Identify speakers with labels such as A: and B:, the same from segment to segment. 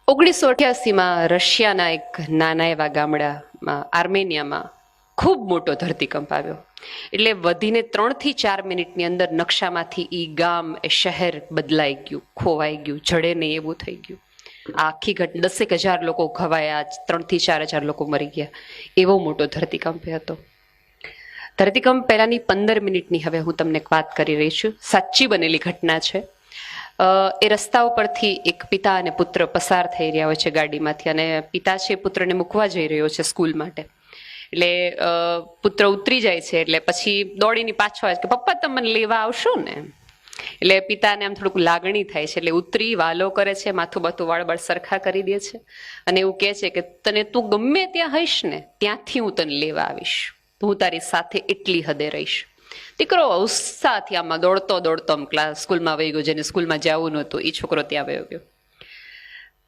A: 1988માં રશિયાના એક નાના એવા ગામડામાં આર્મેનિયામાં ખૂબ મોટો ધરતીકંપ આવ્યો. એટલે વધીને 3 થી 4 મિનિટની અંદર નકશામાંથી એ ગામ એ શહેર બદલાઈ ગયું, ખોવાઈ ગયું, જડે નહીં એવું થઈ ગયું. આ આખી ઘટના 10,000 લોકો ઘવાયા, 3,000 થી 4,000 લોકો મરી ગયા. એવો મોટો ધરતીકંપ હતો. ધરતીકંપ પહેલાની 15 મિનિટની હવે હું તમને વાત કરી રહી છું. સાચી બનેલી ઘટના છે. એ રસ્તા ઉપરથી એક પિતા અને પુત્ર પસાર થઈ રહ્યા હોય છે ગાડીમાંથી, અને પિતા છે પુત્રને મૂકવા જઈ રહ્યો છે સ્કૂલ માટે. એટલે પુત્ર ઉતરી જાય છે, એટલે પછી દોડીને પાછો આવે છે કે પપ્પા તમે મને લેવા આવશો ને. એટલે પિતાને આમ થોડુંક લાગણી થાય છે, એટલે ઉતરી વાલો કરે છે, માથું બાથું વાળબળ સરખા કરી દે છે, અને એવું કહે છે કે તને તું ગમે ત્યાં હઈશ ને ત્યાંથી હું તને લેવા આવીશ, હું તારી સાથે એટલી હદે રહીશ. દીકરો ઉત્સાહથી આમાં દોડતો દોડતો સ્કૂલમાં વહી ગયો. જેને સ્કૂલમાં જવું નહોતું એ છોકરો ત્યાં વહી ગયો.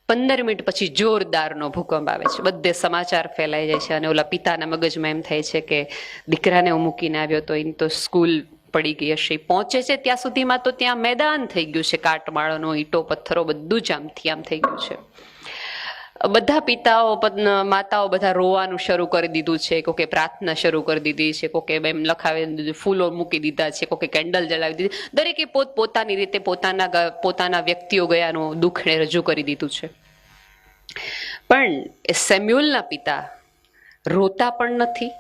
A: 15 મિનિટ પછી જોરદારનો ભૂકંપ આવે છે. બધે સમાચાર ફેલાઈ જાય છે, અને ઓલા પિતાના મગજમાં એમ થાય છે કે દીકરાને હું મૂકીને આવ્યો તો એની તો સ્કૂલ પડી ગઈ હશે. પહોંચે છે ત્યાં સુધીમાં તો ત્યાં મેદાન થઈ ગયું છે, કાટમાળનો, ઈંટો પથ્થરો બધું જ આમથી આમ થઈ ગયું છે. બધા પિતાઓ માતાઓ બધા રોવાનું શરૂ કરી દીધું છે, કોકે પ્રાર્થના શરૂ કરી દીધી છે, કોકે એમ લખાવી ફૂલો મૂકી દીધા છે, કોકે કેન્ડલ જલાવી દીધી. દરેકે પોતપોતાની રીતે પોતાના વ્યક્તિઓ ગયાનું દુઃખને રજૂ કરી દીધું છે. પણ એ સેમ્યુઅલના પિતા રોતા પણ નથી,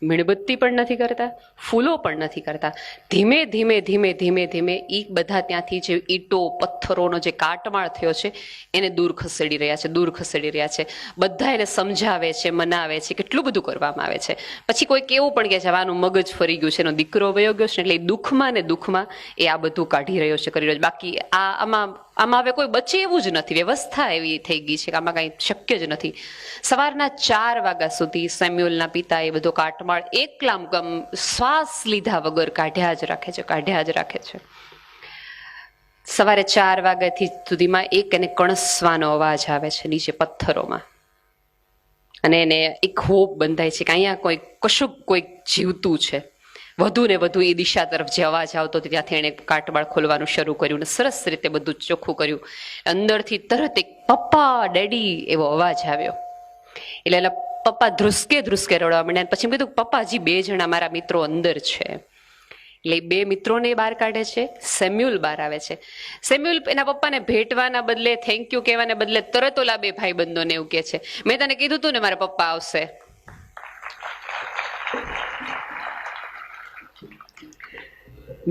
A: મીણબત્તી પણ નથી કરતા, ફૂલો પણ નથી કરતા. ધીમે ધીમે ધીમે ધીમે ધીમે એ બધા ત્યાંથી જે ઈંટો પથ્થરોનો જે કાટમાળ થયો છે એને દૂર ખસેડી રહ્યા છે. બધા એને સમજાવે છે, મનાવે છે, કેટલું બધું કરવામાં આવે છે. પછી કોઈ કેવું પણ કે છે આનું મગજ ફરી ગયું છે, એનો દીકરો વયો ગયો છે, એટલે એ દુઃખમાં ને દુઃખમાં એ આ બધું કાઢી રહ્યો છે, કરી રહ્યો છે. બાકી આમાં હવે કોઈ બચે એવું જ નથી. વ્યવસ્થા એવી થઈ ગઈ છે કે આમાં કાંઈ શક્ય જ નથી. સવારના 4 વાગ્યા સુધી સેમ્યુઅલના પિતા એ બધો કાટમાળ એકલા શ્વાસ લીધા વગર કાઢ્યા જ રાખે છે. સવારે 4 વાગ્યાથી સુધીમાં એક એને કણસવાનો અવાજ આવે છે નીચે પથ્થરોમાં, અને એને એક હોપ બંધાય છે કે અહીંયા કોઈક જીવતું છે. વધુ ને વધુ એ દિશા તરફ જે અવાજ આવતો હતો ત્યાંથી એણે કાટમાળ ખોલવાનું શરૂ કર્યું, ને સરસ રીતે બધું ચોખ્ખું કર્યું. અંદરથી તરત એક પપ્પા ડેડી એવો અવાજ આવ્યો. એટલે એના પપ્પા ધ્રુસકે રડવા માંડ્યા. પછી એમ કીધું પપ્પા હજી 2 જણા મારા મિત્રો અંદર છે. એટલે 2 મિત્રોને બહાર કાઢે છે. સેમ્યુઅલ બહાર આવે છે. સેમ્યુઅલ એના પપ્પાને ભેટવાના બદલે, થેન્ક યુ કહેવાને બદલે તરત ઓલા 2 ભાઈબંધોને એવું કહે છે, મેં તને કીધું તું ને મારા પપ્પા આવશે.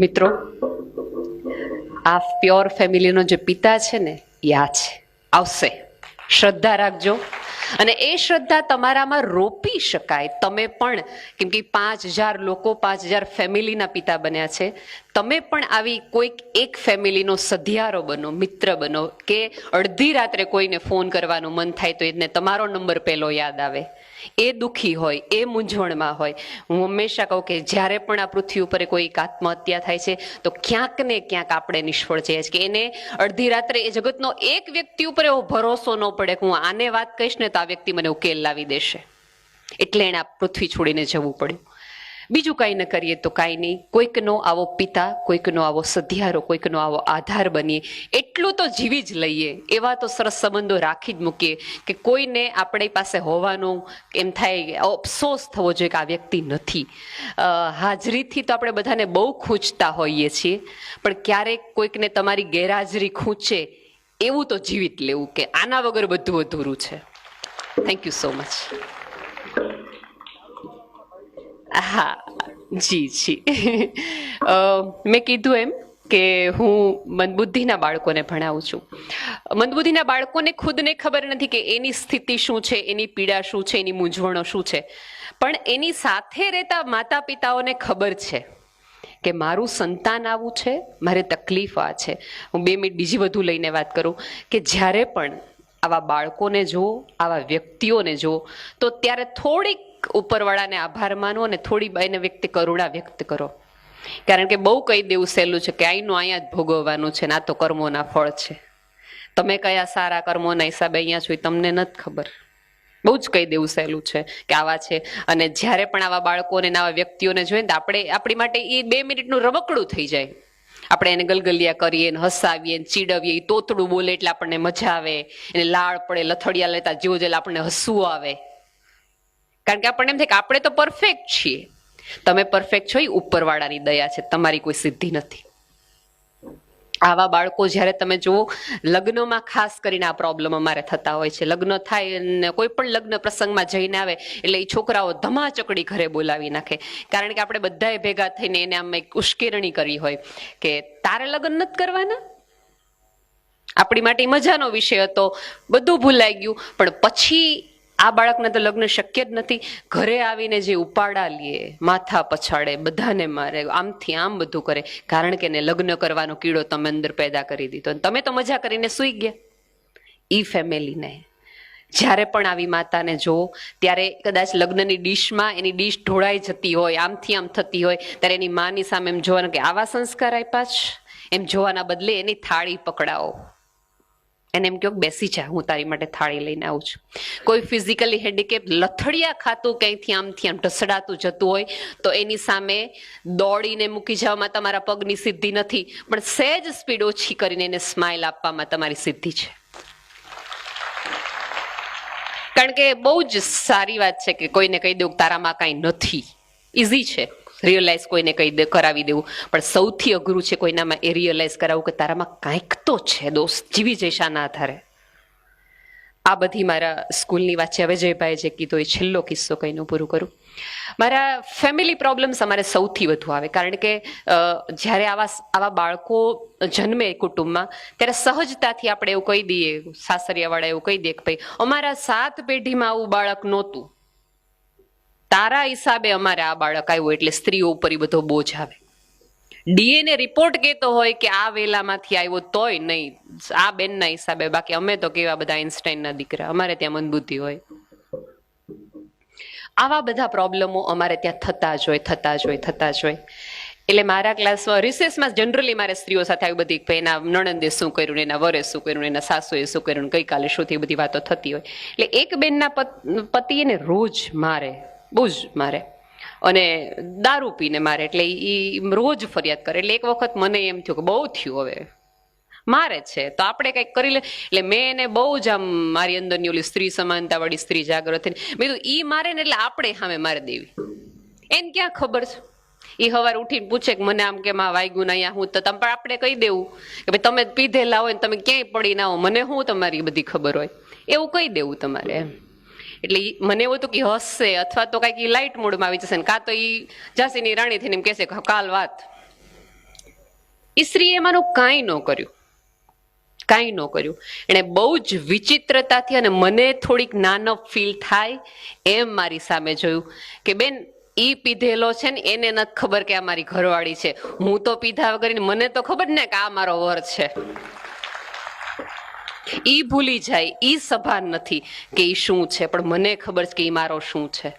A: મિત્રો, આ પ્યોર ફેમિલીનો જે પિતા છે ને એ આ છે, આવશે. શ્રદ્ધા રાખજો, અને એ શ્રદ્ધા તમારામાં રોપી શકાય. તમે પણ, કેમ કે 5,000 લોકો 5,000 ફેમિલીના પિતા બન્યા છે. તમે પણ આવી કોઈક એક ફેમિલીનો સધિયારો બનો, મિત્ર બનો, કે અડધી રાત્રે કોઈને ફોન કરવાનું મન થાય તો એને તમારો નંબર પહેલો યાદ આવે. એ દુઃખી હોય, એ મૂંઝવણમાં હોય. હું હંમેશા કહું કે જ્યારે પણ આ પૃથ્વી ઉપર કોઈક આત્મહત્યા થાય છે તો ક્યાંક ને ક્યાંક આપણે નિષ્ફળ જઈએ છીએ. કે એને અડધી રાત્રે એ જગતનો એક વ્યક્તિ ઉપર એવો ભરોસો ન પડે કે હું આને વાત કહીશ ને તો આ વ્યક્તિ મને ઉકેલ લાવી દેશે, એટલે એને આ પૃથ્વી છોડીને જવું પડ્યું. બીજું કાંઈ ન કરીએ તો કાંઈ નહીં. કોઈકનો આવો પિતા, કોઈકનો આવો સધિયારો, કોઈકનો આવો આધાર બનીએ. એટલું તો જીવી જ લઈએ, એવા તો સરસ સંબંધો રાખી જ મૂકીએ કે કોઈને આપણી પાસે હોવાનું એમ થાય, અફસોસ થવો જોઈએ કે આ વ્યક્તિ નથી. હાજરીથી તો આપણે બધાને બહુ ખૂંચતા હોઈએ છીએ, પણ ક્યારેક કોઈકને તમારી ગેરહાજરી ખૂંચે એવું તો જીવિત લેવું કે આના વગર બધું અધૂરું છે. Thank you so much. હા જી મેં કીધું એમ કે હું મંદબુદ્ધિના બાળકોને ભણાવું છું. મંદબુદ્ધિના બાળકોને ખુદને ખબર નથી કે એની સ્થિતિ શું છે, એની પીડા શું છે, એની મૂંઝવણો શું છે, પણ એની સાથે રહેતા માતા પિતાઓને ખબર છે કે મારું સંતાન આવું છે, મારે તકલીફ આ છે. હું 2 મિનિટ બીજી વધુ લઈને વાત કરું કે જ્યારે પણ આવા બાળકોને જો, આવા વ્યક્તિઓને જો, તો ત્યારે થોડીક ઉપરવાળાને આભાર માનો અને થોડી એને વ્યક્તિ કરુણા વ્યક્ત કરો. કારણ કે બહુ કહી દેવું સહેલું છે કે અહીંનું અહીંયા જ ભોગવવાનું છે, ના તો કર્મોના ફળ છે. તમે કયા સારા કર્મોના હિસાબે અહીંયા છો એ તમને નથી ખબર. બહુ જ કહી દેવું સહેલું છે કે આવા છે. અને જ્યારે પણ આવા બાળકોને આવા વ્યક્તિઓને જોઈએ ને આપણે આપણી માટે એ 2 મિનિટનું રમકડું થઈ જાય. આપણે એને ગલગલિયા કરીએ, એને હસાવીએ, એને ચીડવીએ, એ તોતડું બોલે એટલે આપણને મજા આવે, એને લાળ પડે, લથડિયા લેતા જેવો જેલા આપણને હસવું આવે. કારણ કે આપણને એમ થાય કે આપણે તો પરફેક્ટ છીએ. તમે પરફેક્ટ છો, એ ઉપરવાળાની દયા છે, તમારી કોઈ સિદ્ધિ નથી. આવા બાળકો જ્યારે તમે જુઓ, લગ્નમાં ખાસ કરીને આ પ્રોબ્લેમ અમારે થતા હોય છે. લગ્ન થાય અને કોઈ પણ લગ્ન પ્રસંગમાં જઈને આવે એટલે એ છોકરાઓ ધમાચકડી ઘરે બોલાવી નાખે. કારણ કે આપણે બધાએ ભેગા થઈને એને આમ એક ઉશ્કેરણી કરી હોય કે તારે લગ્ન નથી કરવાના. આપણી માટે મજાનો વિષય હતો, બધું ભૂલાઈ ગયું. પણ પછી આ બાળકને તો લગ્ન શક્ય જ નથી. ઘરે આવીને જે ઉપાડા લે, માથા પછાડે, બધાને મારે, આમથી આમ બધું કરે, કારણ કે એને લગ્ન કરવાનો કીડો તમે અંદર પેદા કરી દીધો. તમે તો મજા કરીને સૂઈ ગયા. ઈ ફેમિલીને જ્યારે પણ આવી માતાને જોવો ત્યારે કદાચ લગ્નની ડીશમાં એની ડીશ ઢોળાઈ જતી હોય, આમથી આમ થતી હોય, ત્યારે એની માની સામે એમ જોવાનું કે આવા સંસ્કાર આપ્યા છે, એમ જોવાના બદલે એની થાળી પકડાવો. એને એમ કહો બેસી જા, હું તારી માટે થાળી લઈને આવું છું. કોઈ ફિઝિકલી હેન્ડીકેપ લથડિયા ખાતું ક્યાંયથી આમથી આમ ઢસડાતું જતું હોય તો એની સામે દોડીને મૂકી જવામાં તમારા પગની સિદ્ધિ નથી, પણ સહેજ સ્પીડ ઓછી કરીને એને સ્માઇલ આપવામાં તમારી સિદ્ધિ છે. કારણ કે બહુ જ સારી વાત છે કે કોઈને કહી દેવું તારામાં કાંઈ નથી. ઇઝી છે રિયલાઇઝ કોઈને કરાવી દેવું, પણ સૌથી અઘરું છે કોઈનામાં એ રિયલાઇઝ કરાવવું કે તારામાં કાંઈક તો છે દોસ્ત, જીવી જઈશાના આધારે. આ બધી મારા સ્કૂલની વાત છે. હવે જયભાઈ જે કીધો એ છેલ્લો કિસ્સો કહીને પૂરું કરું. મારા ફેમિલી પ્રોબ્લેમ્સ અમારે સૌથી વધુ આવે, કારણ કે જ્યારે આવા બાળકો જન્મે કુટુંબમાં ત્યારે સહજતાથી આપણે એવું કહી દઈએ, સાસરિયાવાળા એવું કહી દે કે ભાઈ અમારા 7 પેઢીમાં આવું બાળક નહોતું, તારા હિસાબે અમારે આ બાળક આવ્યું, એટલે સ્ત્રીઓ ઉપર એ બધો બોજ આવે. ડીએનએ રિપોર્ટ કહેતો હોય કે આ વેલામાંથી આવ્યો તોય નહીં, આ બેનના હિસાબે. બાકી અમે તો કેવા બધા આઈન્સ્ટાઈનના દીકરા, અમારે ત્યાં મંદબુદ્ધિ હોય. આવા બધા પ્રોબ્લેમો અમારે ત્યાં થતા જ હોય. એટલે મારા ક્લાસમાં રિસેસમાં જનરલી મારે સ્ત્રીઓ સાથે આવી બધી એના નણંદે શું કર્યું, એના વરે શું કર્યું, એના સાસુએ શું કર્યું, ગઈકાલે શું થયું, બધી વાતો થતી હોય. એટલે એક બેનના પતિ એને રોજ મારે, બહુ જ મારે, અને દારૂ પીને મારે. એટલે એ રોજ ફરિયાદ કરે. એટલે એક વખત મને એમ થયું કે બહુ થયું, હવે મારે છે તો આપણે કંઈક કરી લે. એટલે મેં એને બહુ જ આમ મારી અંદરની ઓલી સ્ત્રી સમાનતા વાળી સ્ત્રી જાગૃત થઈને મેં કીધું ઈ મારે ને એટલે આપણે સામે મારી દેવી. એને ક્યાં ખબર છે? એ સવારે ઉઠીને પૂછે કે મને આમ કે માં વાગ્યું ને અહીંયા હું, તો તમે આપણે કહી દેવું કે ભાઈ તમે પીધેલા હોય ને તમે ક્યાંય પડી ના હો, મને શું તમારી બધી ખબર હોય, એવું કહી દેવું તમારે એમ. એટલે મને એવું હતું કે હસશે અથવા તો કાંઈક એ લાઇટ મોડમાં આવી જશે ને કાં તો એ ઝાંસીની રાણી થઈને એમ કહેશે કાલ વાત. એ સ્ત્રીએ એમાંનું કાંઈ ન કર્યું. એણે બહુ જ વિચિત્રતાથી, અને મને થોડીક નાનપ ફીલ થાય એમ મારી સામે જોયું કે બેન ઈ પીધેલો છે ને એને નથી ખબર કે આ મારી ઘરવાળી છે, હું તો પીધા વગર મને તો ખબર ને કે આ મારો વર છે. ઈ ભૂલી જાય, ઈ સભાન નથી કે ઈ શું છે, પણ મને ખબર છે કે ઈ મારો શું છે.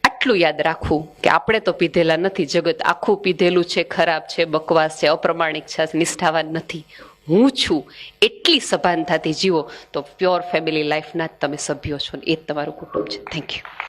A: આટલું યાદ રાખવું કે આપણે તો પીધેલા નથી, જગત આખું પીધેલું છે, ખરાબ છે, બકવાસ છે, અપ્રમાણિક છે, નિષ્ઠાવાન નથી. હું છું એટલી સભાનતાથી જીવો તો પ્યોર ફેમિલી લાઈફના જ તમે સભ્યો છો, એ જ તમારું કુટુંબ છે. Thank you.